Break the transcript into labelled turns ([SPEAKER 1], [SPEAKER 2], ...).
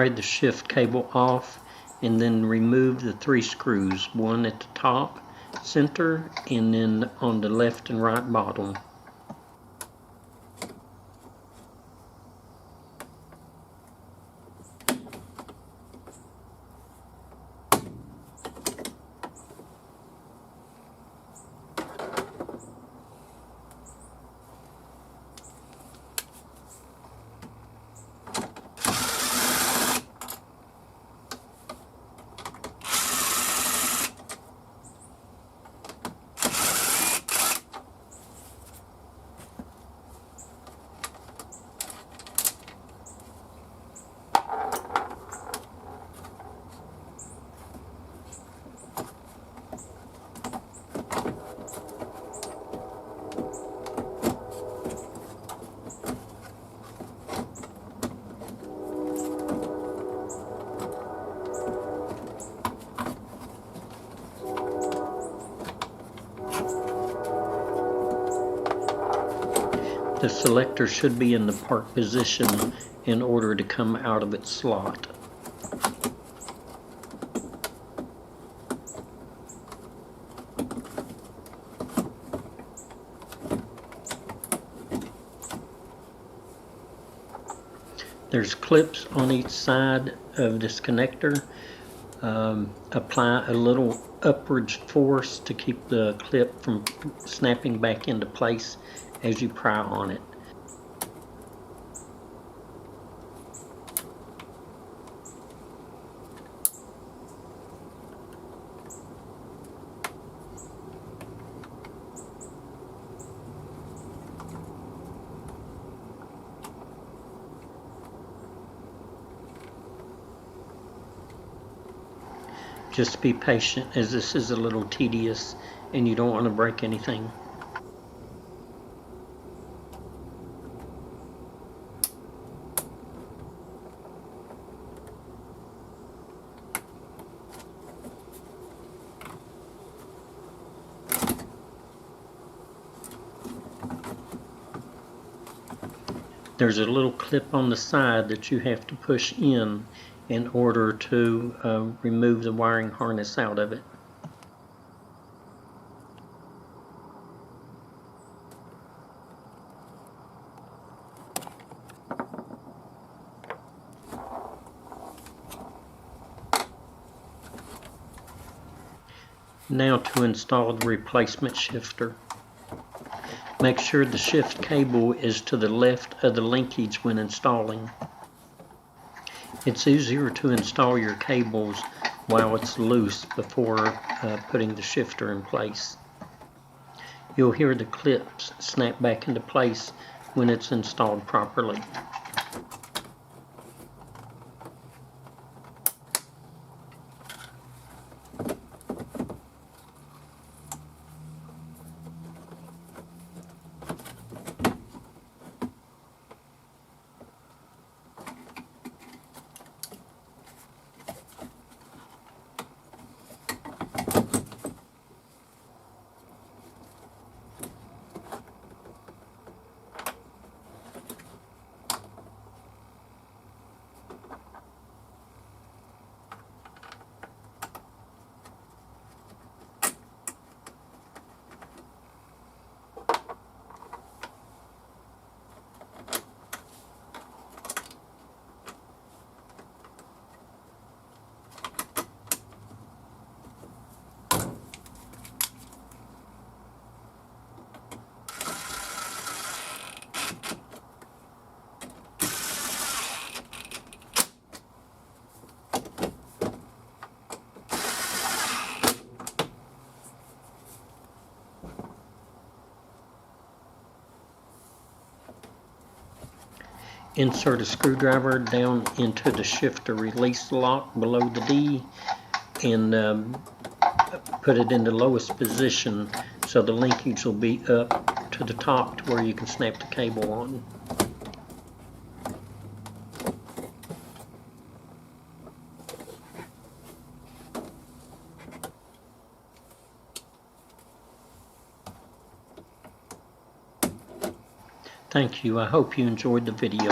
[SPEAKER 1] pry the shift cable off and then remove the 3 screws, one at the top, center, and then on the left and right bottom. The selector should be in the park position in order to come out of its slot. There's clips on each side of this connector. Apply a little upward force to keep the clip from snapping back into place as you pry on it. Just be patient, as this is a little tedious and you don't want to break anything. There's a little clip on the side that you have to push in order to remove the wiring harness out of it. Now to install the replacement shifter. Make sure the shift cable is to the left of the linkage when installing. It's easier to install your cables while it's loose before putting the shifter in place. You'll hear the clips snap back into place when it's installed properly. Insert a screwdriver down into the shifter release lock below the D and put it in the lowest position so the linkage will be up to the top to where you can snap the cable on. Thank you. I hope you enjoyed the video.